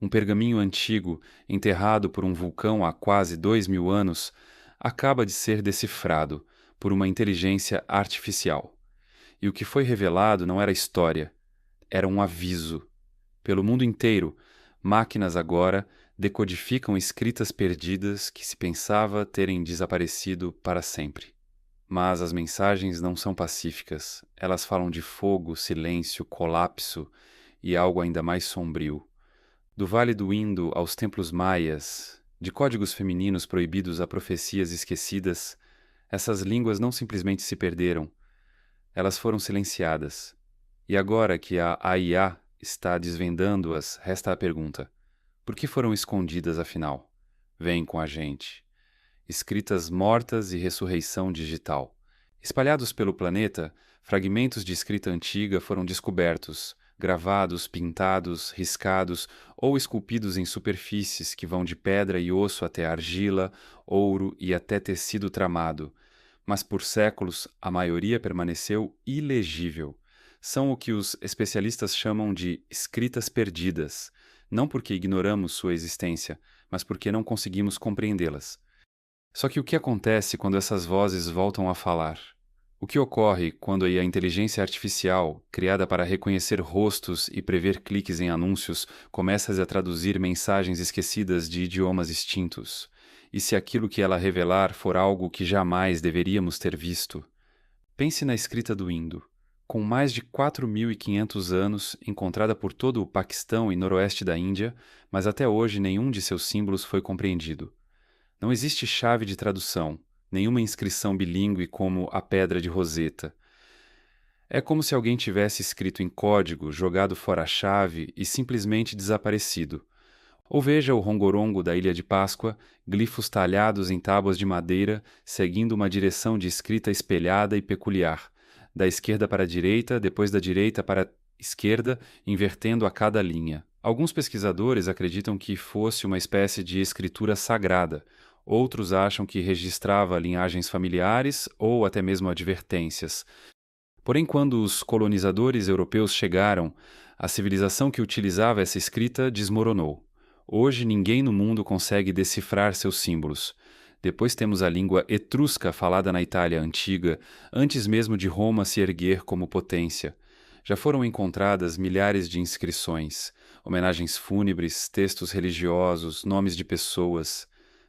Um pergaminho antigo, enterrado por um vulcão há quase 2000 anos, acaba de ser decifrado por uma inteligência artificial. E o que foi revelado não era história, era um aviso. Pelo mundo inteiro, máquinas agora decodificam escritas perdidas que se pensava terem desaparecido para sempre. Mas as mensagens não são pacíficas. Elas falam de fogo, silêncio, colapso e algo ainda mais sombrio. Do Vale do Indo aos templos maias, de códigos femininos proibidos a profecias esquecidas, essas línguas não simplesmente se perderam, elas foram silenciadas. E agora que a AIA está desvendando-as, resta a pergunta: por que foram escondidas afinal? Vem com a gente. Escritas mortas e ressurreição digital. Espalhados pelo planeta, fragmentos de escrita antiga foram descobertos, gravados, pintados, riscados ou esculpidos em superfícies que vão de pedra e osso até argila, ouro e até tecido tramado. Mas por séculos a maioria permaneceu ilegível. São o que os especialistas chamam de escritas perdidas, não porque ignoramos sua existência, mas porque não conseguimos compreendê-las. Só que o que acontece quando essas vozes voltam a falar? O que ocorre quando a inteligência artificial, criada para reconhecer rostos e prever cliques em anúncios, começa a traduzir mensagens esquecidas de idiomas extintos? E se aquilo que ela revelar for algo que jamais deveríamos ter visto? Pense na escrita do Indo. Com mais de 4.500 anos, encontrada por todo o Paquistão e noroeste da Índia, mas até hoje nenhum de seus símbolos foi compreendido. Não existe chave de tradução, nenhuma inscrição bilíngue como a Pedra de Roseta. É como se alguém tivesse escrito em código, jogado fora a chave e simplesmente desaparecido. Ou veja o rongorongo da Ilha de Páscoa, glifos talhados em tábuas de madeira, seguindo uma direção de escrita espelhada e peculiar, da esquerda para a direita, depois da direita para a esquerda, invertendo a cada linha. Alguns pesquisadores acreditam que fosse uma espécie de escritura sagrada. Outros acham que registrava linhagens familiares ou até mesmo advertências. Porém, quando os colonizadores europeus chegaram, a civilização que utilizava essa escrita desmoronou. Hoje, ninguém no mundo consegue decifrar seus símbolos. Depois temos a língua etrusca falada na Itália antiga, antes mesmo de Roma se erguer como potência. Já foram encontradas milhares de inscrições, homenagens fúnebres, textos religiosos, nomes de pessoas.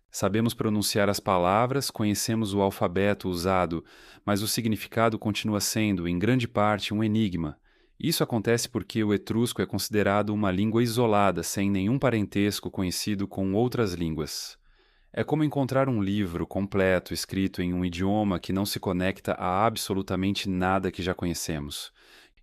Sabemos pronunciar as palavras, conhecemos o alfabeto usado, mas o significado continua sendo, em grande parte, um enigma. Isso acontece porque o etrusco é considerado uma língua isolada, sem nenhum parentesco conhecido com outras línguas. É como encontrar um livro completo escrito em um idioma que não se conecta a absolutamente nada que já conhecemos.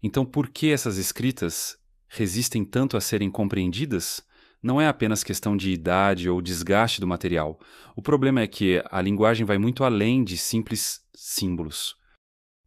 Então, por que essas escritas resistem tanto a serem compreendidas? Não é apenas questão de idade ou desgaste do material. O problema é que a linguagem vai muito além de simples símbolos.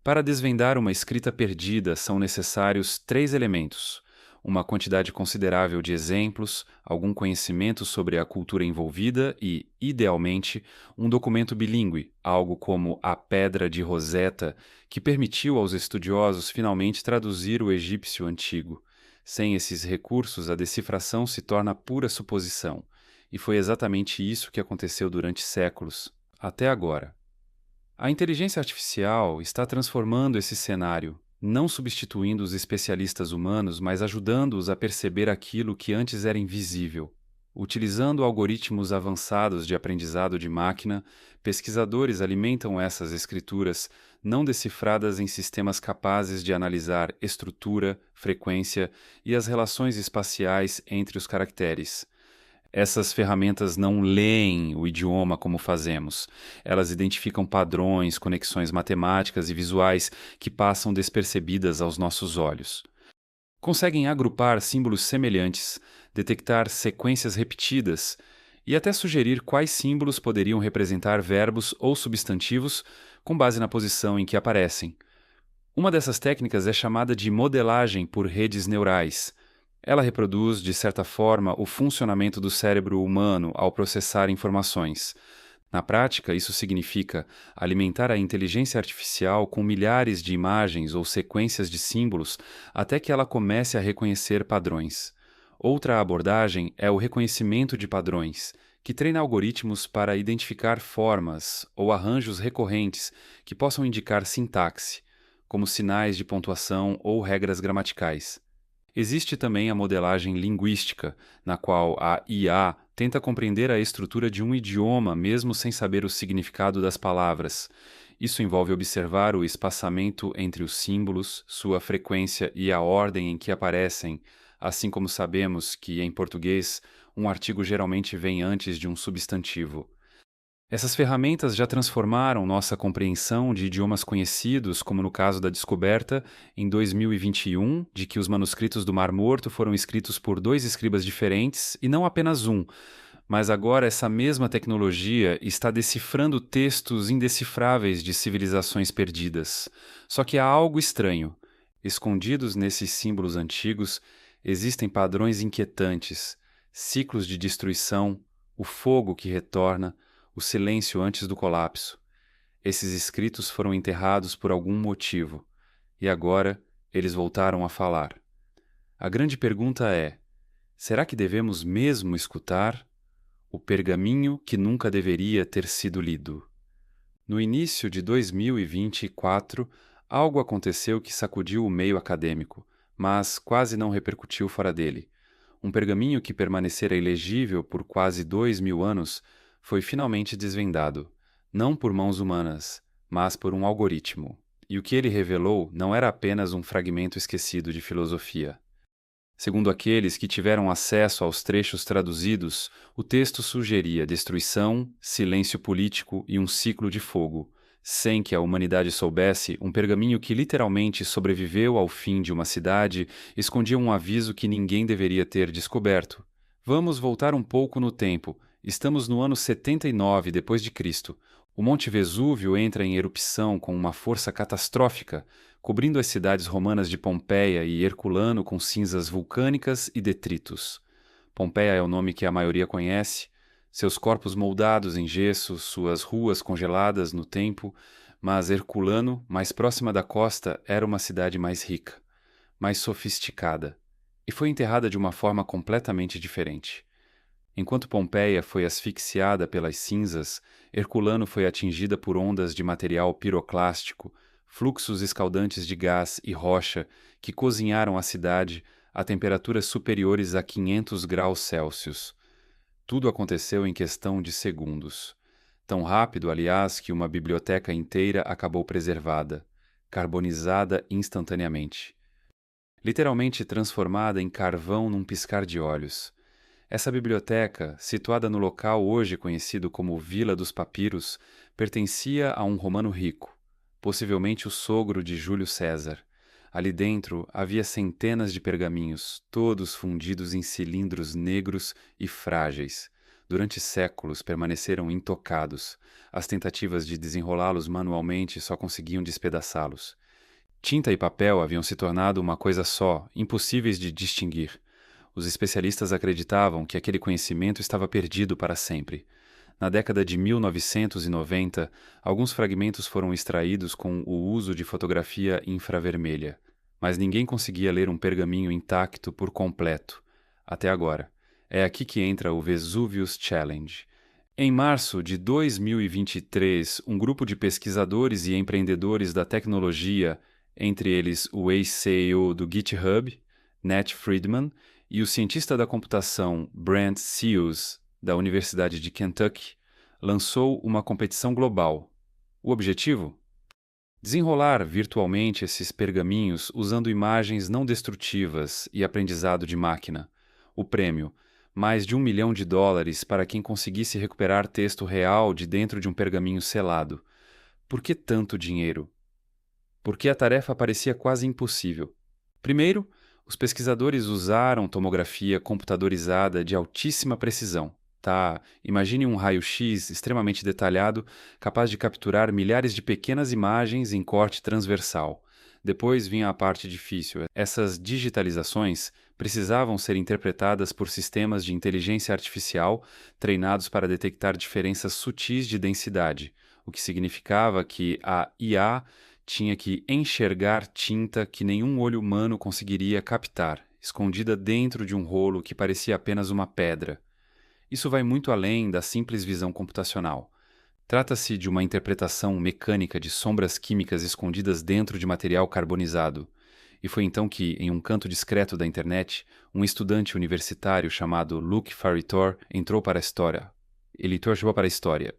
Para desvendar uma escrita perdida, são necessários 3 elementos: uma quantidade considerável de exemplos, algum conhecimento sobre a cultura envolvida e, idealmente, um documento bilíngue, algo como a Pedra de Roseta, que permitiu aos estudiosos finalmente traduzir o egípcio antigo. Sem esses recursos, a decifração se torna pura suposição, e foi exatamente isso que aconteceu durante séculos, até agora. A inteligência artificial está transformando esse cenário, não substituindo os especialistas humanos, mas ajudando-os a perceber aquilo que antes era invisível. Utilizando algoritmos avançados de aprendizado de máquina, pesquisadores alimentam essas escrituras não decifradas em sistemas capazes de analisar estrutura, frequência e as relações espaciais entre os caracteres. Essas ferramentas não leem o idioma como fazemos. Elas identificam padrões, conexões matemáticas e visuais que passam despercebidas aos nossos olhos. Conseguem agrupar símbolos semelhantes, detectar sequências repetidas e até sugerir quais símbolos poderiam representar verbos ou substantivos com base na posição em que aparecem. Uma dessas técnicas é chamada de modelagem por redes neurais. Ela reproduz, de certa forma, o funcionamento do cérebro humano ao processar informações. Na prática, isso significa alimentar a inteligência artificial com milhares de imagens ou sequências de símbolos até que ela comece a reconhecer padrões. Outra abordagem é o reconhecimento de padrões, que treina algoritmos para identificar formas ou arranjos recorrentes que possam indicar sintaxe, como sinais de pontuação ou regras gramaticais. Existe também a modelagem linguística, na qual a IA tenta compreender a estrutura de um idioma mesmo sem saber o significado das palavras. Isso envolve observar o espaçamento entre os símbolos, sua frequência e a ordem em que aparecem, assim como sabemos que, em português, um artigo geralmente vem antes de um substantivo. Essas ferramentas já transformaram nossa compreensão de idiomas conhecidos, como no caso da descoberta, em 2021, de que os manuscritos do Mar Morto foram escritos por dois escribas diferentes e não apenas um, mas agora essa mesma tecnologia está decifrando textos indecifráveis de civilizações perdidas. Só que há algo estranho. Escondidos nesses símbolos antigos, existem padrões inquietantes, ciclos de destruição, o fogo que retorna, o silêncio antes do colapso. Esses escritos foram enterrados por algum motivo, e agora eles voltaram a falar. A grande pergunta é: será que devemos mesmo escutar? O pergaminho que nunca deveria ter sido lido. No início de 2024, algo aconteceu que sacudiu o meio acadêmico, mas quase não repercutiu fora dele. Um pergaminho que permanecera ilegível por quase 2000 anos foi finalmente desvendado, não por mãos humanas, mas por um algoritmo. E o que ele revelou não era apenas um fragmento esquecido de filosofia. Segundo aqueles que tiveram acesso aos trechos traduzidos, o texto sugeria destruição, silêncio político e um ciclo de fogo. Sem que a humanidade soubesse, um pergaminho que literalmente sobreviveu ao fim de uma cidade escondia um aviso que ninguém deveria ter descoberto. Vamos voltar um pouco no tempo. Estamos no ano 79 depois de Cristo. O Monte Vesúvio entra em erupção com uma força catastrófica, cobrindo as cidades romanas de Pompeia e Herculano com cinzas vulcânicas e detritos. Pompeia é o nome que a maioria conhece, seus corpos moldados em gesso, suas ruas congeladas no tempo, mas Herculano, mais próxima da costa, era uma cidade mais rica, mais sofisticada, e foi enterrada de uma forma completamente diferente. Enquanto Pompeia foi asfixiada pelas cinzas, Herculano foi atingida por ondas de material piroclástico, fluxos escaldantes de gás e rocha que cozinharam a cidade a temperaturas superiores a 500 graus Celsius. Tudo aconteceu em questão de segundos. Tão rápido, aliás, que uma biblioteca inteira acabou preservada, carbonizada instantaneamente. Literalmente transformada em carvão num piscar de olhos. Essa biblioteca, situada no local hoje conhecido como Vila dos Papiros, pertencia a um romano rico, possivelmente o sogro de Júlio César. Ali dentro havia centenas de pergaminhos, todos fundidos em cilindros negros e frágeis. Durante séculos permaneceram intocados. As tentativas de desenrolá-los manualmente só conseguiam despedaçá-los. Tinta e papel haviam se tornado uma coisa só, impossíveis de distinguir. Os especialistas acreditavam que aquele conhecimento estava perdido para sempre. Na década de 1990, alguns fragmentos foram extraídos com o uso de fotografia infravermelha, mas ninguém conseguia ler um pergaminho intacto por completo, até agora. É aqui que entra o Vesuvius Challenge. Em março de 2023, um grupo de pesquisadores e empreendedores da tecnologia, entre eles o ex-CEO do GitHub, Nat Friedman, e o cientista da computação Brent Seals, da Universidade de Kentucky, lançou uma competição global. O objetivo? Desenrolar virtualmente esses pergaminhos usando imagens não destrutivas e aprendizado de máquina. O prêmio: mais de $1 milhão para quem conseguisse recuperar texto real de dentro de um pergaminho selado. Por que tanto dinheiro? Porque a tarefa parecia quase impossível. Primeiro, os pesquisadores usaram tomografia computadorizada de altíssima precisão. Imagine um raio-x extremamente detalhado, capaz de capturar milhares de pequenas imagens em corte transversal. Depois vinha a parte difícil. Essas digitalizações precisavam ser interpretadas por sistemas de inteligência artificial treinados para detectar diferenças sutis de densidade, o que significava que a IA tinha que enxergar tinta que nenhum olho humano conseguiria captar, escondida dentro de um rolo que parecia apenas uma pedra. Isso vai muito além da simples visão computacional. Trata-se de uma interpretação mecânica de sombras químicas escondidas dentro de material carbonizado. E foi então que, em um canto discreto da internet, um estudante universitário chamado Luke Faritor entrou para a história. Ele chegou para a história.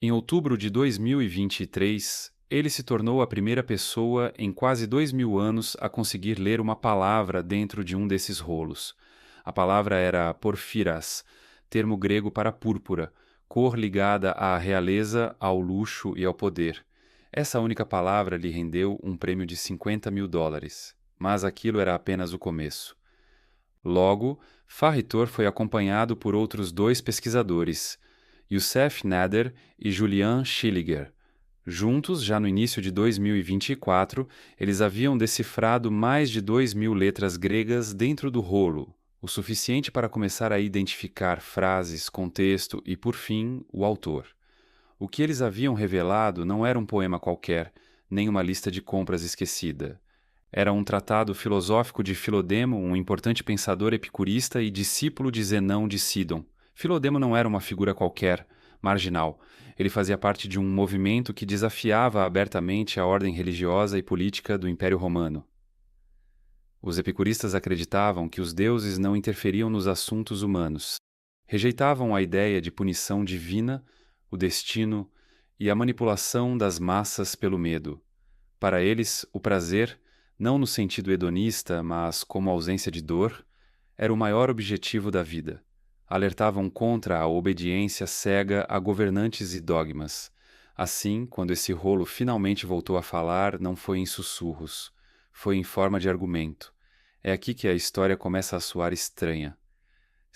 Em outubro de 2023, ele se tornou a primeira pessoa em quase 2000 anos a conseguir ler uma palavra dentro de um desses rolos. A palavra era porfiras, termo grego para púrpura, cor ligada à realeza, ao luxo e ao poder. Essa única palavra lhe rendeu um prêmio de $50.000, mas aquilo era apenas o começo. Logo, Faritor foi acompanhado por outros 2 pesquisadores, Youssef Nader e Julian Schilliger. Juntos, já no início de 2024, eles haviam decifrado mais de 2.000 letras gregas dentro do rolo, o suficiente para começar a identificar frases, contexto e, por fim, o autor. O que eles haviam revelado não era um poema qualquer, nem uma lista de compras esquecida. Era um tratado filosófico de Filodemo, um importante pensador epicurista e discípulo de Zenão de Sidon. Filodemo não era uma figura qualquer, marginal. Ele fazia parte de um movimento que desafiava abertamente a ordem religiosa e política do Império Romano. Os epicuristas acreditavam que os deuses não interferiam nos assuntos humanos. Rejeitavam a ideia de punição divina, o destino e a manipulação das massas pelo medo. Para eles, o prazer, não no sentido hedonista, mas como ausência de dor, era o maior objetivo da vida. Alertavam contra a obediência cega a governantes e dogmas. Assim, quando esse rolo finalmente voltou a falar, não foi em sussurros, foi em forma de argumento. É aqui que a história começa a soar estranha.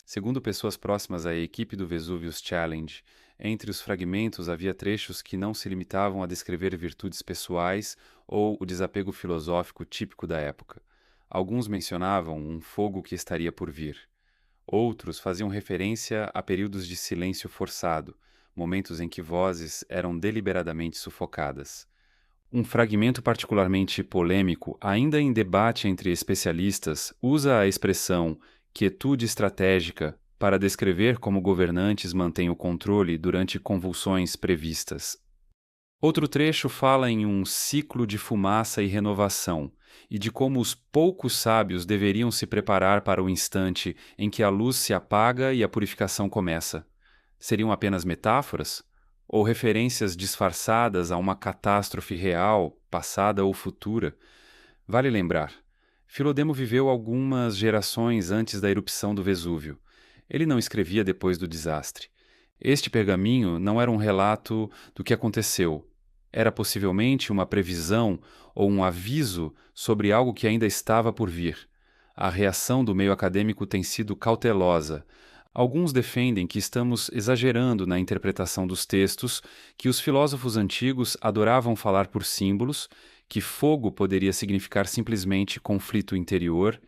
Segundo pessoas próximas à equipe do Vesuvius Challenge, entre os fragmentos havia trechos que não se limitavam a descrever virtudes pessoais ou o desapego filosófico típico da época. Alguns mencionavam um fogo que estaria por vir. Outros faziam referência a períodos de silêncio forçado, momentos em que vozes eram deliberadamente sufocadas. Um fragmento particularmente polêmico, ainda em debate entre especialistas, usa a expressão quietude estratégica para descrever como governantes mantêm o controle durante convulsões previstas. Outro trecho fala em um ciclo de fumaça e renovação, e de como os poucos sábios deveriam se preparar para o instante em que a luz se apaga e a purificação começa. Seriam apenas metáforas? Ou referências disfarçadas a uma catástrofe real, passada ou futura? Vale lembrar, Filodemo viveu algumas gerações antes da erupção do Vesúvio. Ele não escrevia depois do desastre. Este pergaminho não era um relato do que aconteceu. Era possivelmente uma previsão ou um aviso sobre algo que ainda estava por vir. A reação do meio acadêmico tem sido cautelosa. Alguns defendem que estamos exagerando na interpretação dos textos, que os filósofos antigos adoravam falar por símbolos, que fogo poderia significar simplesmente conflito interior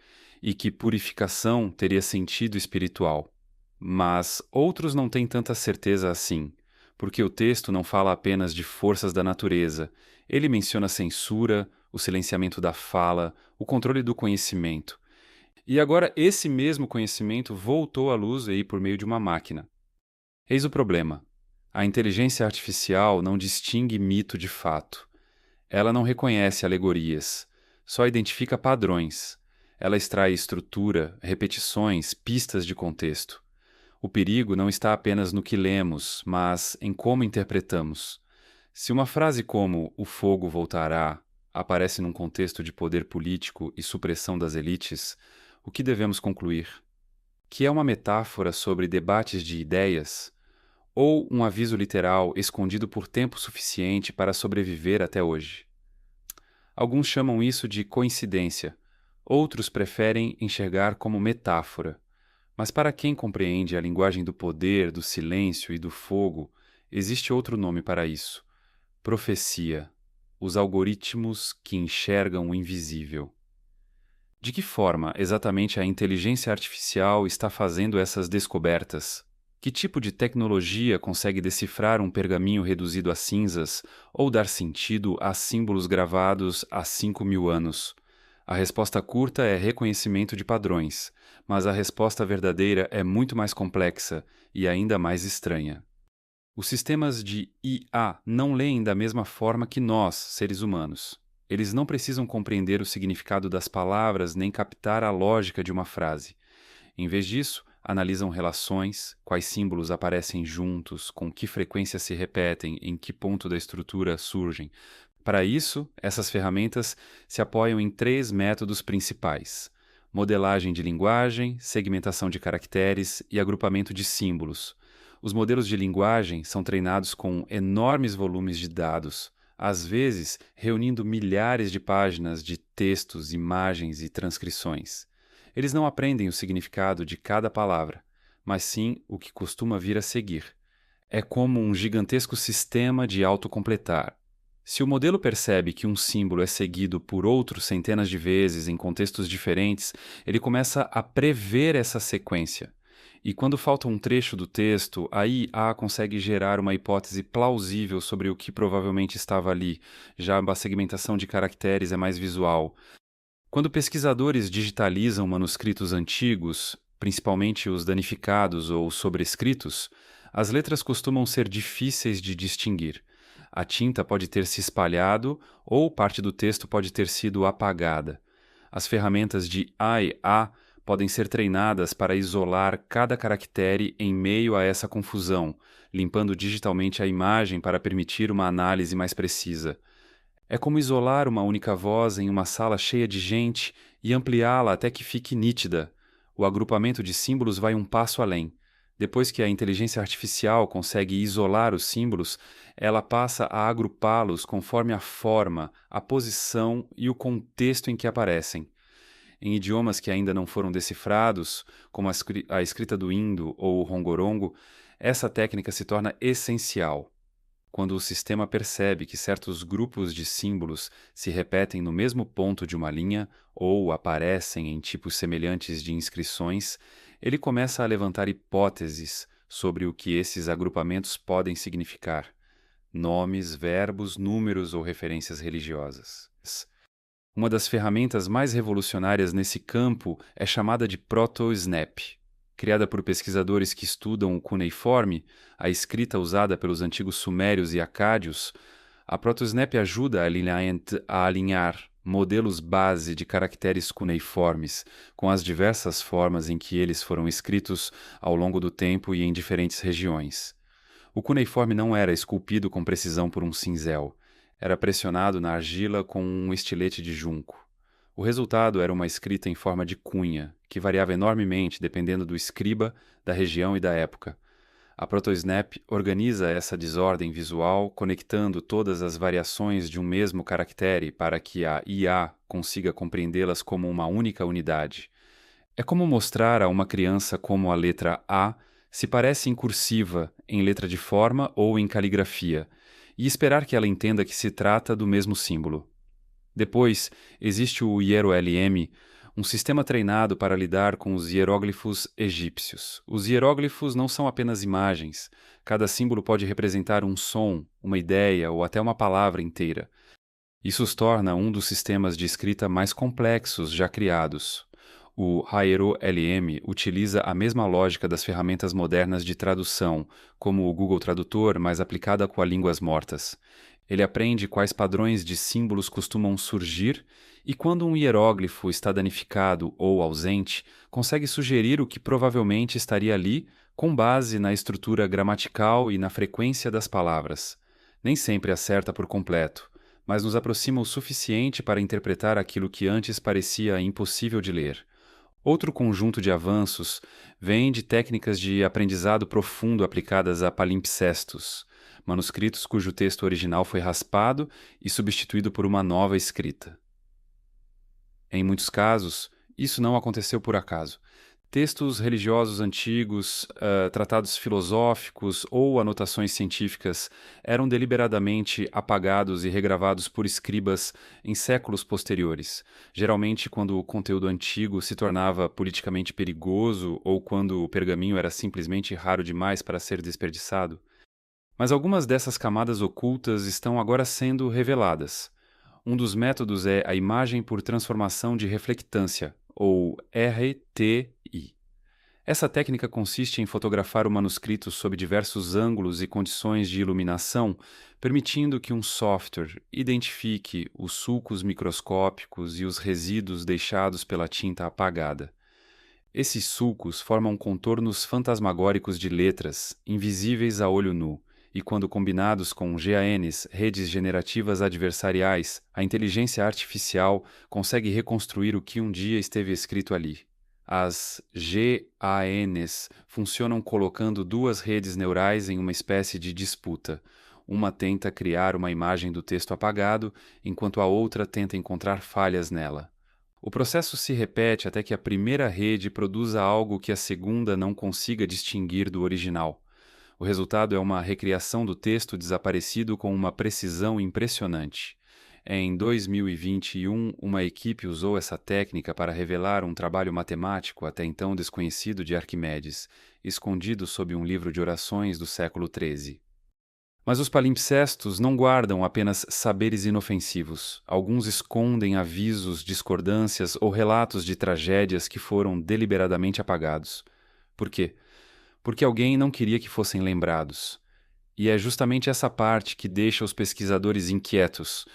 e que purificação teria sentido espiritual. Mas outros não têm tanta certeza assim, porque o texto não fala apenas de forças da natureza. Ele menciona censura, o silenciamento da fala, o controle do conhecimento. E agora esse mesmo conhecimento voltou à luz aí por meio de uma máquina. Eis o problema. A inteligência artificial não distingue mito de fato. Ela não reconhece alegorias, só identifica padrões. Ela extrai estrutura, repetições, pistas de contexto. O perigo não está apenas no que lemos, mas em como interpretamos. Se uma frase como "o fogo voltará" aparece num contexto de poder político e supressão das elites, o que devemos concluir? Que é uma metáfora sobre debates de ideias? Ou um aviso literal escondido por tempo suficiente para sobreviver até hoje? Alguns chamam isso de coincidência, outros preferem enxergar como metáfora. Mas para quem compreende a linguagem do poder, do silêncio e do fogo, existe outro nome para isso: profecia, os algoritmos que enxergam o invisível. De que forma exatamente a inteligência artificial está fazendo essas descobertas? Que tipo de tecnologia consegue decifrar um pergaminho reduzido a cinzas ou dar sentido a símbolos gravados há 5.000 anos? A resposta curta é reconhecimento de padrões, mas a resposta verdadeira é muito mais complexa e ainda mais estranha. Os sistemas de IA não leem da mesma forma que nós, seres humanos. Eles não precisam compreender o significado das palavras nem captar a lógica de uma frase. Em vez disso, analisam relações, quais símbolos aparecem juntos, com que frequência se repetem, em que ponto da estrutura surgem. Para isso, essas ferramentas se apoiam em três métodos principais: modelagem de linguagem, segmentação de caracteres e agrupamento de símbolos. Os modelos de linguagem são treinados com enormes volumes de dados, às vezes reunindo milhares de páginas de textos, imagens e transcrições. Eles não aprendem o significado de cada palavra, mas sim o que costuma vir a seguir. É como um gigantesco sistema de autocompletar. Se o modelo percebe que um símbolo é seguido por outro centenas de vezes em contextos diferentes, ele começa a prever essa sequência. E quando falta um trecho do texto, a IA consegue gerar uma hipótese plausível sobre o que provavelmente estava ali. Já a segmentação de caracteres é mais visual. Quando pesquisadores digitalizam manuscritos antigos, principalmente os danificados ou sobrescritos, as letras costumam ser difíceis de distinguir. A tinta pode ter se espalhado ou parte do texto pode ter sido apagada. As ferramentas de IA podem ser treinadas para isolar cada caractere em meio a essa confusão, limpando digitalmente a imagem para permitir uma análise mais precisa. É como isolar uma única voz em uma sala cheia de gente e ampliá-la até que fique nítida. O agrupamento de símbolos vai um passo além. Depois que a inteligência artificial consegue isolar os símbolos, ela passa a agrupá-los conforme a forma, a posição e o contexto em que aparecem. Em idiomas que ainda não foram decifrados, como a escrita do Indo ou o Rongorongo, essa técnica se torna essencial. Quando o sistema percebe que certos grupos de símbolos se repetem no mesmo ponto de uma linha ou aparecem em tipos semelhantes de inscrições, ele começa a levantar hipóteses sobre o que esses agrupamentos podem significar: nomes, verbos, números ou referências religiosas. Uma das ferramentas mais revolucionárias nesse campo é chamada de Proto-Snap. Criada por pesquisadores que estudam o cuneiforme, a escrita usada pelos antigos sumérios e acádios, a Proto-Snap ajuda a alinhar modelos base de caracteres cuneiformes com as diversas formas em que eles foram escritos ao longo do tempo e em diferentes regiões. O cuneiforme não era esculpido com precisão por um cinzel. Era pressionado na argila com um estilete de junco. O resultado era uma escrita em forma de cunha, que variava enormemente dependendo do escriba, da região e da época. A Proto-Snap organiza essa desordem visual, conectando todas as variações de um mesmo caractere para que a IA consiga compreendê-las como uma única unidade. É como mostrar a uma criança como a letra A se parece em cursiva, em letra de forma ou em caligrafia, e esperar que ela entenda que se trata do mesmo símbolo. Depois, existe o HieroLM, um sistema treinado para lidar com os hieróglifos egípcios. Os hieróglifos não são apenas imagens. Cada símbolo pode representar um som, uma ideia ou até uma palavra inteira. Isso os torna um dos sistemas de escrita mais complexos já criados. O HieroLM utiliza a mesma lógica das ferramentas modernas de tradução, como o Google Tradutor, mas aplicada com línguas mortas. Ele aprende quais padrões de símbolos costumam surgir e, quando um hieróglifo está danificado ou ausente, consegue sugerir o que provavelmente estaria ali com base na estrutura gramatical e na frequência das palavras. Nem sempre acerta por completo, mas nos aproxima o suficiente para interpretar aquilo que antes parecia impossível de ler. Outro conjunto de avanços vem de técnicas de aprendizado profundo aplicadas a palimpsestos, manuscritos cujo texto original foi raspado e substituído por uma nova escrita. Em muitos casos, isso não aconteceu por acaso. Textos religiosos antigos, tratados filosóficos ou anotações científicas eram deliberadamente apagados e regravados por escribas em séculos posteriores, geralmente quando o conteúdo antigo se tornava politicamente perigoso ou quando o pergaminho era simplesmente raro demais para ser desperdiçado. Mas algumas dessas camadas ocultas estão agora sendo reveladas. Um dos métodos é a imagem por transformação de reflectância, ou RTI. Essa técnica consiste em fotografar o manuscrito sob diversos ângulos e condições de iluminação, permitindo que um software identifique os sulcos microscópicos e os resíduos deixados pela tinta apagada. Esses sulcos formam contornos fantasmagóricos de letras, invisíveis a olho nu, e quando combinados com GANs, redes generativas adversariais, a inteligência artificial consegue reconstruir o que um dia esteve escrito ali. As GANs funcionam colocando duas redes neurais em uma espécie de disputa. Uma tenta criar uma imagem do texto apagado, enquanto a outra tenta encontrar falhas nela. O processo se repete até que a primeira rede produza algo que a segunda não consiga distinguir do original. O resultado é uma recriação do texto desaparecido com uma precisão impressionante. Em 2021, uma equipe usou essa técnica para revelar um trabalho matemático até então desconhecido de Arquimedes, escondido sob um livro de orações do século XIII. Mas os palimpsestos não guardam apenas saberes inofensivos. Alguns escondem avisos, discordâncias ou relatos de tragédias que foram deliberadamente apagados. Por quê? Porque alguém não queria que fossem lembrados. E é justamente essa parte que deixa os pesquisadores inquietos,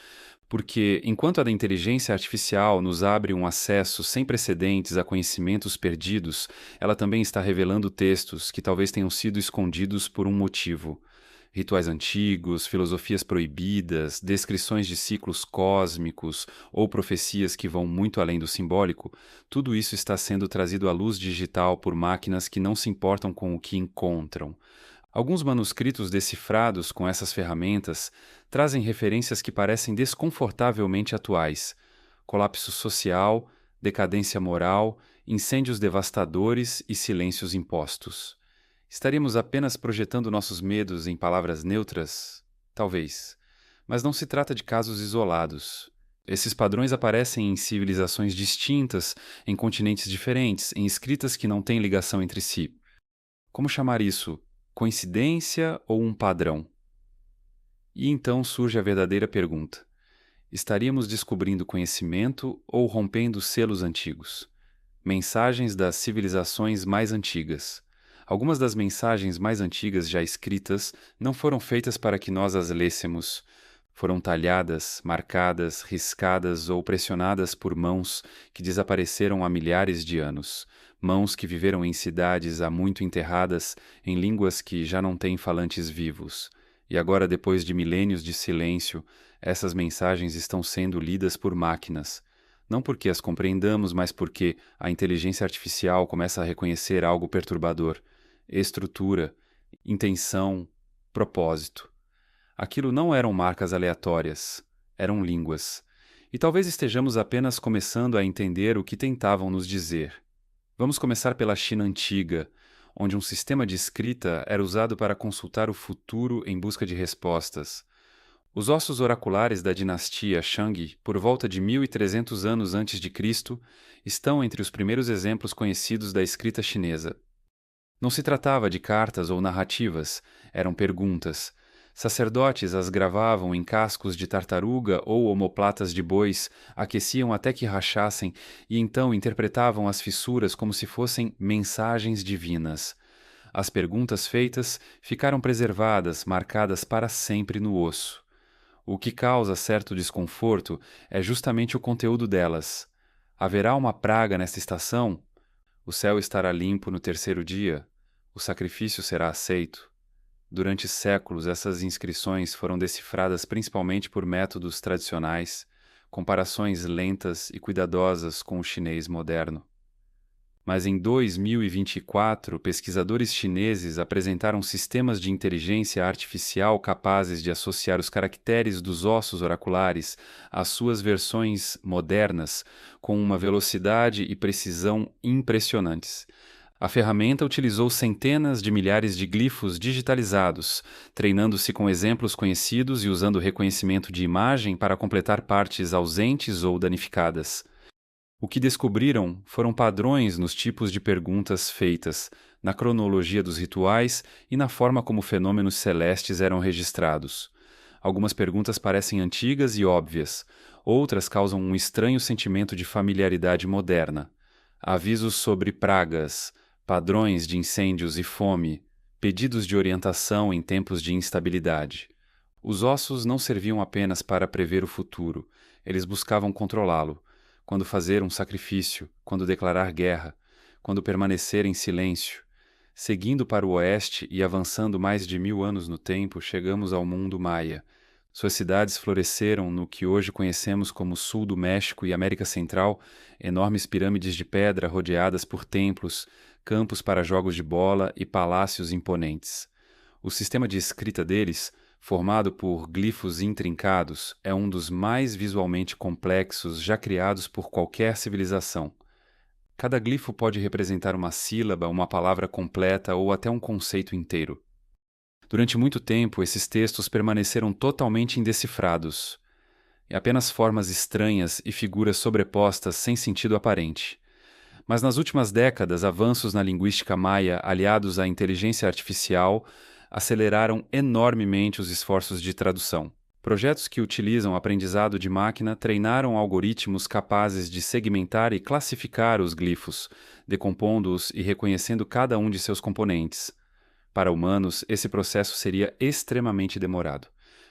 porque enquanto a da inteligência artificial nos abre um acesso sem precedentes a conhecimentos perdidos, ela também está revelando textos que talvez tenham sido escondidos por um motivo. Rituais antigos, filosofias proibidas, descrições de ciclos cósmicos ou profecias que vão muito além do simbólico, tudo isso está sendo trazido à luz digital por máquinas que não se importam com o que encontram. Alguns manuscritos decifrados com essas ferramentas trazem referências que parecem desconfortavelmente atuais: colapso social, decadência moral, incêndios devastadores e silêncios impostos. Estaríamos apenas projetando nossos medos em palavras neutras? Talvez. Mas não se trata de casos isolados. Esses padrões aparecem em civilizações distintas, em continentes diferentes, em escritas que não têm ligação entre si. Como chamar isso? Coincidência ou um padrão? E então surge a verdadeira pergunta: estaríamos descobrindo conhecimento ou rompendo selos antigos? Mensagens das civilizações mais antigas. Algumas das mensagens mais antigas já escritas não foram feitas para que nós as lêssemos. Foram talhadas, marcadas, riscadas ou pressionadas por mãos que desapareceram há milhares de anos. Mãos que viveram em cidades há muito enterradas, em línguas que já não têm falantes vivos. E agora, depois de milênios de silêncio, essas mensagens estão sendo lidas por máquinas. Não porque as compreendamos, mas porque a inteligência artificial começa a reconhecer algo perturbador: estrutura, intenção, propósito. Aquilo não eram marcas aleatórias, eram línguas. E talvez estejamos apenas começando a entender o que tentavam nos dizer. Vamos começar pela China antiga, onde um sistema de escrita era usado para consultar o futuro em busca de respostas. Os ossos oraculares da dinastia Shang, por volta de 1300 anos antes de Cristo, estão entre os primeiros exemplos conhecidos da escrita chinesa. Não se tratava de cartas ou narrativas, eram perguntas. Sacerdotes as gravavam em cascos de tartaruga ou omoplatas de bois, aqueciam até que rachassem e então interpretavam as fissuras como se fossem mensagens divinas. As perguntas feitas ficaram preservadas, marcadas para sempre no osso. O que causa certo desconforto é justamente o conteúdo delas. Haverá uma praga nesta estação? O céu estará limpo no terceiro dia? O sacrifício será aceito? Durante séculos, essas inscrições foram decifradas principalmente por métodos tradicionais, comparações lentas e cuidadosas com o chinês moderno. Mas em 2024, pesquisadores chineses apresentaram sistemas de inteligência artificial capazes de associar os caracteres dos ossos oraculares às suas versões modernas com uma velocidade e precisão impressionantes. A ferramenta utilizou centenas de milhares de glifos digitalizados, treinando-se com exemplos conhecidos e usando reconhecimento de imagem para completar partes ausentes ou danificadas. O que descobriram foram padrões nos tipos de perguntas feitas, na cronologia dos rituais e na forma como fenômenos celestes eram registrados. Algumas perguntas parecem antigas e óbvias, outras causam um estranho sentimento de familiaridade moderna. Avisos sobre pragas, padrões de incêndios e fome, pedidos de orientação em tempos de instabilidade. Os ossos não serviam apenas para prever o futuro, eles buscavam controlá-lo. Quando fazer um sacrifício, quando declarar guerra, quando permanecer em silêncio. Seguindo para o oeste e avançando mais de 1000 anos no tempo, chegamos ao mundo maia. Suas cidades floresceram no que hoje conhecemos como Sul do México e América Central, enormes pirâmides de pedra rodeadas por templos, campos para jogos de bola e palácios imponentes. O sistema de escrita deles, formado por glifos intrincados, é um dos mais visualmente complexos já criados por qualquer civilização. Cada glifo pode representar uma sílaba, uma palavra completa ou até um conceito inteiro. Durante muito tempo, esses textos permaneceram totalmente indecifrados, apenas formas estranhas e figuras sobrepostas sem sentido aparente. Mas nas últimas décadas, avanços na linguística maia, aliados à inteligência artificial, aceleraram enormemente os esforços de tradução. Projetos que utilizam aprendizado de máquina treinaram algoritmos capazes de segmentar e classificar os glifos, decompondo-os e reconhecendo cada um de seus componentes. Para humanos, esse processo seria extremamente demorado.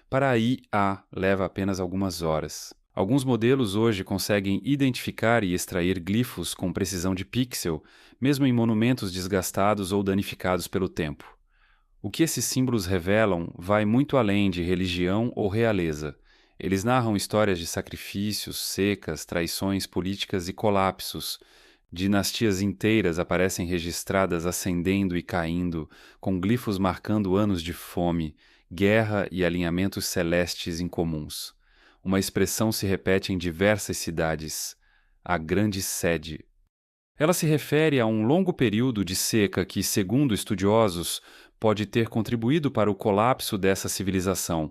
Para a IA, leva apenas algumas horas. Alguns modelos hoje conseguem identificar e extrair glifos com precisão de pixel, mesmo em monumentos desgastados ou danificados pelo tempo. O que esses símbolos revelam vai muito além de religião ou realeza. Eles narram histórias de sacrifícios, secas, traições políticas e colapsos. Dinastias inteiras aparecem registradas ascendendo e caindo, com glifos marcando anos de fome, guerra e alinhamentos celestes incomuns. Uma expressão se repete em diversas cidades: a Grande Sede. Ela se refere a um longo período de seca que, segundo estudiosos, pode ter contribuído para o colapso dessa civilização.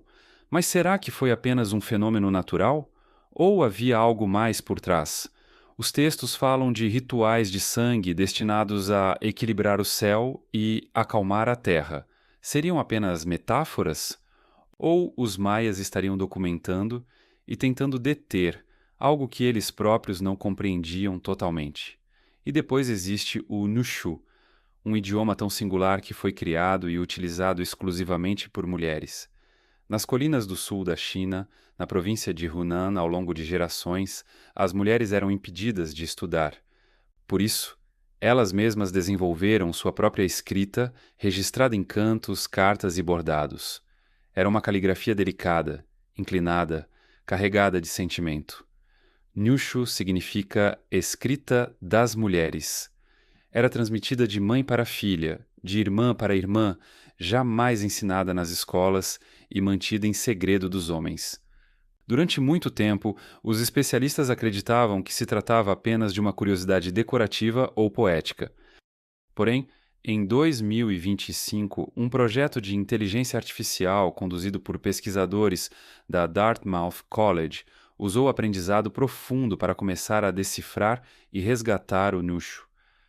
Mas será que foi apenas um fenômeno natural? Ou havia algo mais por trás? Os textos falam de rituais de sangue destinados a equilibrar o céu e acalmar a terra. Seriam apenas metáforas? Ou os maias estariam documentando e tentando deter algo que eles próprios não compreendiam totalmente? E depois existe o Nushu, um idioma tão singular que foi criado e utilizado exclusivamente por mulheres. Nas colinas do sul da China, na província de Hunan, ao longo de gerações, as mulheres eram impedidas de estudar. Por isso, elas mesmas desenvolveram sua própria escrita, registrada em cantos, cartas e bordados. Era uma caligrafia delicada, inclinada, carregada de sentimento. Nushu significa escrita das mulheres. Era transmitida de mãe para filha, de irmã para irmã, jamais ensinada nas escolas e mantida em segredo dos homens. Durante muito tempo, os especialistas acreditavam que se tratava apenas de uma curiosidade decorativa ou poética. Porém, em 2025, um projeto de inteligência artificial conduzido por pesquisadores da Dartmouth College usou aprendizado profundo para começar a decifrar e resgatar o Nushu.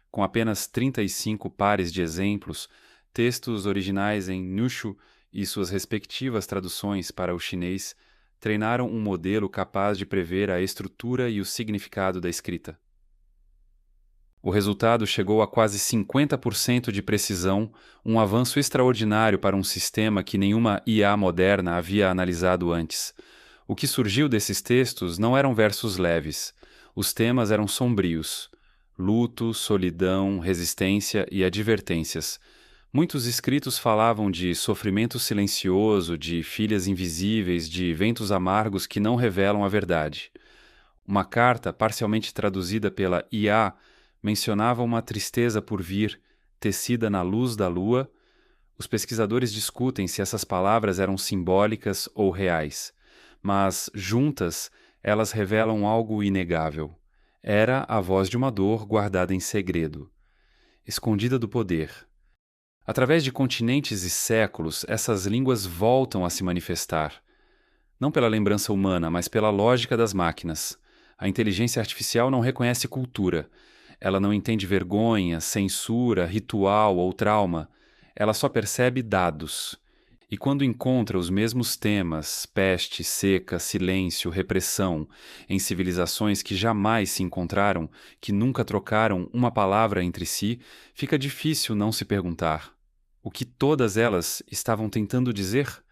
Com apenas 35 pares de exemplos, textos originais em Nushu e suas respectivas traduções para o chinês treinaram um modelo capaz de prever a estrutura e o significado da escrita. O resultado chegou a quase 50% de precisão, um avanço extraordinário para um sistema que nenhuma IA moderna havia analisado antes. O que surgiu desses textos não eram versos leves. Os temas eram sombrios: luto, solidão, resistência e advertências. Muitos escritos falavam de sofrimento silencioso, de filhas invisíveis, de ventos amargos que não revelam a verdade. Uma carta, parcialmente traduzida pela IA, mencionava uma tristeza por vir, tecida na luz da lua. Os pesquisadores discutem se essas palavras eram simbólicas ou reais, mas, juntas, elas revelam algo inegável. Era a voz de uma dor guardada em segredo, escondida do poder. Através de continentes e séculos, essas línguas voltam a se manifestar. Não pela lembrança humana, mas pela lógica das máquinas. A inteligência artificial não reconhece cultura. Ela não entende vergonha, censura, ritual ou trauma. Ela só percebe dados. E quando encontra os mesmos temas, peste, seca, silêncio, repressão, em civilizações que jamais se encontraram, que nunca trocaram uma palavra entre si, fica difícil não se perguntar: o que todas elas estavam tentando dizer?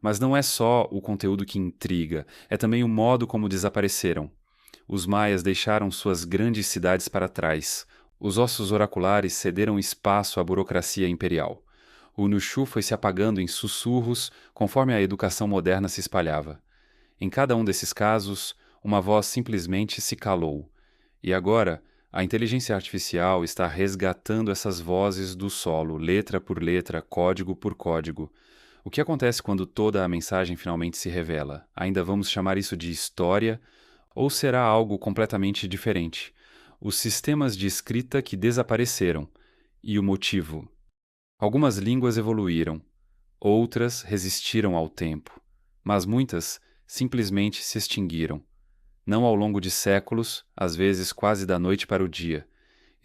Mas não é só o conteúdo que intriga, é também o modo como desapareceram. Os maias deixaram suas grandes cidades para trás. Os ossos oraculares cederam espaço à burocracia imperial. O Nushu foi se apagando em sussurros conforme a educação moderna se espalhava. Em cada um desses casos, uma voz simplesmente se calou. E agora, a inteligência artificial está resgatando essas vozes do solo, letra por letra, código por código. O que acontece quando toda a mensagem finalmente se revela? Ainda vamos chamar isso de história? Ou será algo completamente diferente? Os sistemas de escrita que desapareceram. E o motivo? Algumas línguas evoluíram, outras resistiram ao tempo, mas muitas simplesmente se extinguiram. Não ao longo de séculos, às vezes quase da noite para o dia.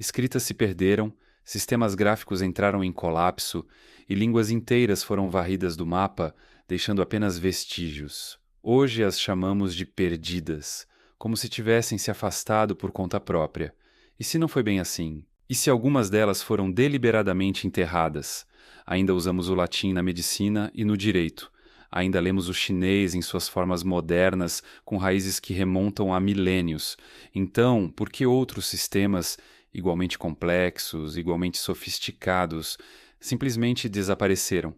Escritas se perderam, sistemas gráficos entraram em colapso e línguas inteiras foram varridas do mapa, deixando apenas vestígios. Hoje as chamamos de perdidas, como se tivessem se afastado por conta própria. E se não foi bem assim? E se algumas delas foram deliberadamente enterradas? Ainda usamos o latim na medicina e no direito. Ainda lemos o chinês em suas formas modernas, com raízes que remontam a milênios. Então, por que outros sistemas, igualmente complexos, igualmente sofisticados, simplesmente desapareceram?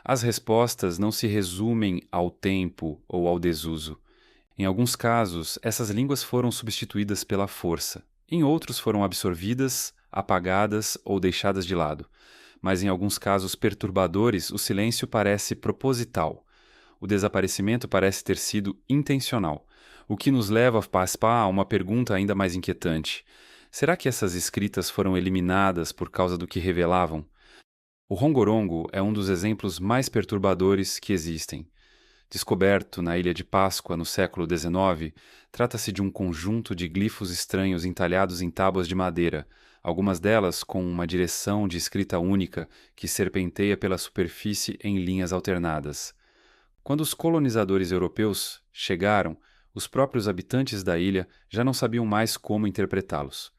As respostas não se resumem ao tempo ou ao desuso. Em alguns casos, essas línguas foram substituídas pela força. Em outros, foram absorvidas, apagadas ou deixadas de lado. Mas em alguns casos perturbadores, o silêncio parece proposital. O desaparecimento parece ter sido intencional, o que nos leva a paspar a uma pergunta ainda mais inquietante. Será que essas escritas foram eliminadas por causa do que revelavam? O rongorongo é um dos exemplos mais perturbadores que existem. Descoberto na Ilha de Páscoa no século XIX, trata-se de um conjunto de glifos estranhos entalhados em tábuas de madeira, algumas delas com uma direção de escrita única que serpenteia pela superfície em linhas alternadas. Quando os colonizadores europeus chegaram, os próprios habitantes da ilha já não sabiam mais como interpretá-los.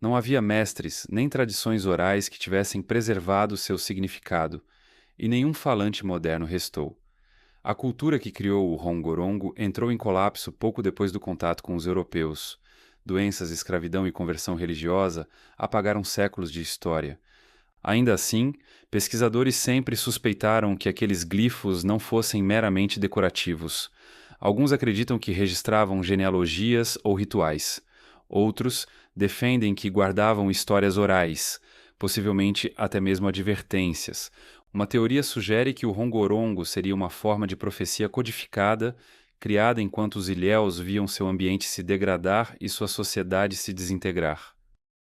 Não havia mestres nem tradições orais que tivessem preservado seu significado, e nenhum falante moderno restou. A cultura que criou o rongorongo entrou em colapso pouco depois do contato com os europeus. Doenças, escravidão e conversão religiosa apagaram séculos de história. Ainda assim, pesquisadores sempre suspeitaram que aqueles glifos não fossem meramente decorativos. Alguns acreditam que registravam genealogias ou rituais. Outros defendem que guardavam histórias orais, possivelmente até mesmo advertências. Uma teoria sugere que o rongorongo seria uma forma de profecia codificada, criada enquanto os ilhéus viam seu ambiente se degradar e sua sociedade se desintegrar.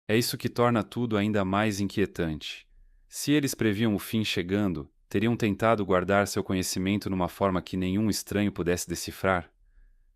É isso que torna tudo ainda mais inquietante. Se eles previam o fim chegando, teriam tentado guardar seu conhecimento numa forma que nenhum estranho pudesse decifrar?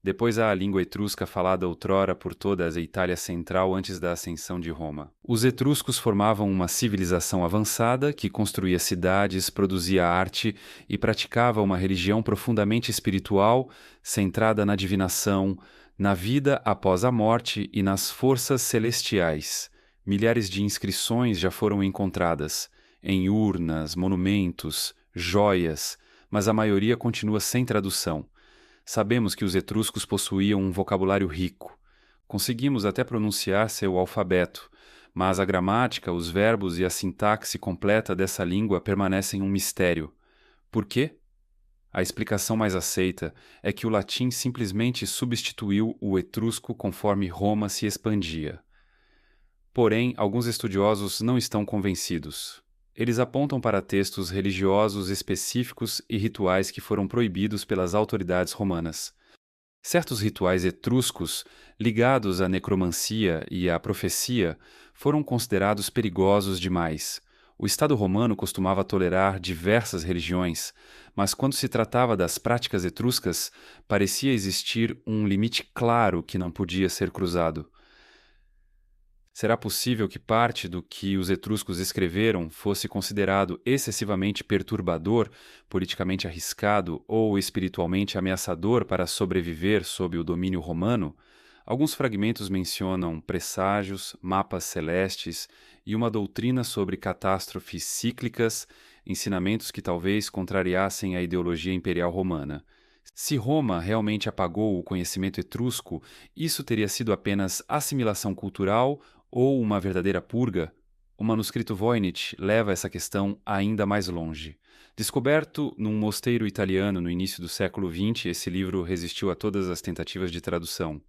Depois há a língua etrusca falada outrora por toda a Itália Central antes da ascensão de Roma. Os etruscos formavam uma civilização avançada que construía cidades, produzia arte e praticava uma religião profundamente espiritual, centrada na divinação, na vida após a morte e nas forças celestiais. Milhares de inscrições já foram encontradas, em urnas, monumentos, joias, mas a maioria continua sem tradução. Sabemos que os etruscos possuíam um vocabulário rico. Conseguimos até pronunciar seu alfabeto, mas a gramática, os verbos e a sintaxe completa dessa língua permanecem um mistério. Por quê? A explicação mais aceita é que o latim simplesmente substituiu o etrusco conforme Roma se expandia. Porém, alguns estudiosos não estão convencidos. Eles apontam para textos religiosos específicos e rituais que foram proibidos pelas autoridades romanas. Certos rituais etruscos, ligados à necromancia e à profecia, foram considerados perigosos demais. O Estado romano costumava tolerar diversas religiões, mas quando se tratava das práticas etruscas, parecia existir um limite claro que não podia ser cruzado. Será possível que parte do que os etruscos escreveram fosse considerado excessivamente perturbador, politicamente arriscado ou espiritualmente ameaçador para sobreviver sob o domínio romano? Alguns fragmentos mencionam presságios, mapas celestes e uma doutrina sobre catástrofes cíclicas, ensinamentos que talvez contrariassem a ideologia imperial romana. Se Roma realmente apagou o conhecimento etrusco, isso teria sido apenas assimilação cultural ou uma verdadeira purga? O manuscrito Voynich leva essa questão ainda mais longe. Descoberto num mosteiro italiano no início do século XX, esse livro resistiu a todas as tentativas de tradução.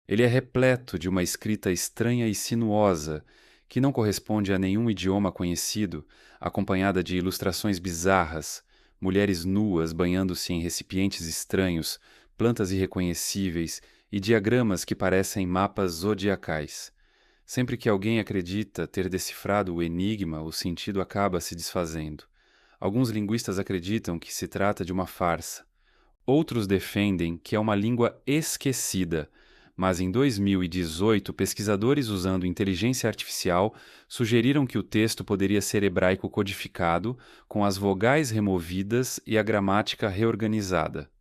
Ele é repleto de uma escrita estranha e sinuosa, que não corresponde a nenhum idioma conhecido, acompanhada de ilustrações bizarras, mulheres nuas banhando-se em recipientes estranhos, plantas irreconhecíveis e diagramas que parecem mapas zodiacais. Sempre que alguém acredita ter decifrado o enigma, o sentido acaba se desfazendo. Alguns linguistas acreditam que se trata de uma farsa. Outros defendem que é uma língua esquecida, mas em 2018, pesquisadores usando inteligência artificial sugeriram que o texto poderia ser hebraico codificado, com as vogais removidas e a gramática reorganizada.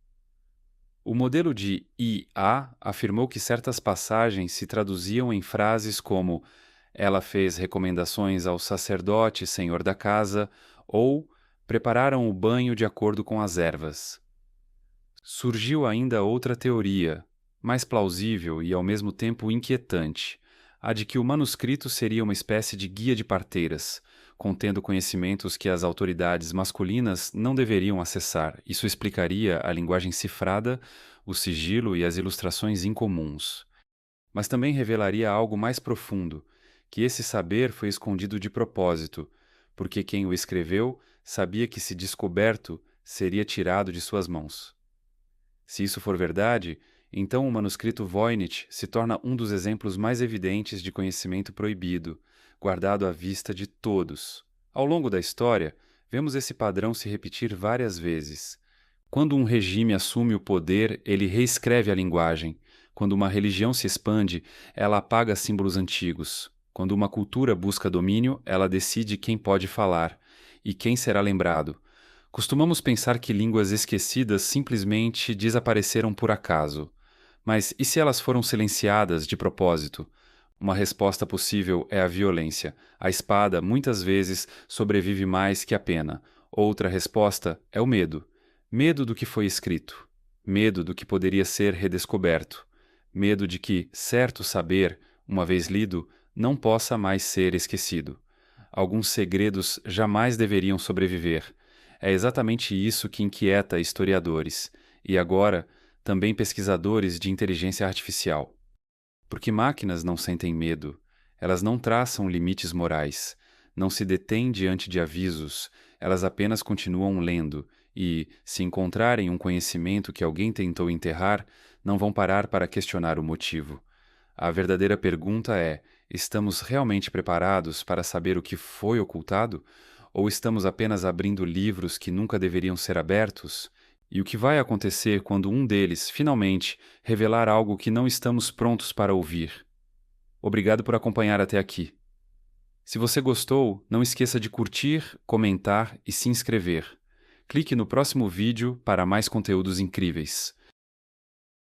O modelo de IA afirmou que certas passagens se traduziam em frases como "ela fez recomendações ao sacerdote, senhor da casa" ou "prepararam o banho de acordo com as ervas". Surgiu ainda outra teoria, mais plausível e ao mesmo tempo inquietante, a de que o manuscrito seria uma espécie de guia de parteiras, contendo conhecimentos que as autoridades masculinas não deveriam acessar. Isso explicaria a linguagem cifrada, o sigilo e as ilustrações incomuns. Mas também revelaria algo mais profundo, que esse saber foi escondido de propósito, porque quem o escreveu sabia que, se descoberto, seria tirado de suas mãos. Se isso for verdade, então o manuscrito Voynich se torna um dos exemplos mais evidentes de conhecimento proibido, guardado à vista de todos. Ao longo da história, vemos esse padrão se repetir várias vezes. Quando um regime assume o poder, ele reescreve a linguagem. Quando uma religião se expande, ela apaga símbolos antigos. Quando uma cultura busca domínio, ela decide quem pode falar e quem será lembrado. Costumamos pensar que línguas esquecidas simplesmente desapareceram por acaso. Mas e se elas foram silenciadas de propósito? Uma resposta possível é a violência. A espada, muitas vezes, sobrevive mais que a pena. Outra resposta é o medo. Medo do que foi escrito. Medo do que poderia ser redescoberto. Medo de que certo saber, uma vez lido, não possa mais ser esquecido. Alguns segredos jamais deveriam sobreviver. É exatamente isso que inquieta historiadores, e agora também pesquisadores de inteligência artificial. Porque máquinas não sentem medo, elas não traçam limites morais, não se detêm diante de avisos, elas apenas continuam lendo e, se encontrarem um conhecimento que alguém tentou enterrar, não vão parar para questionar o motivo. A verdadeira pergunta é: estamos realmente preparados para saber o que foi ocultado? Ou estamos apenas abrindo livros que nunca deveriam ser abertos? E o que vai acontecer quando um deles, finalmente, revelar algo que não estamos prontos para ouvir? Obrigado por acompanhar até aqui. Se você gostou, não esqueça de curtir, comentar e se inscrever. Clique no próximo vídeo para mais conteúdos incríveis.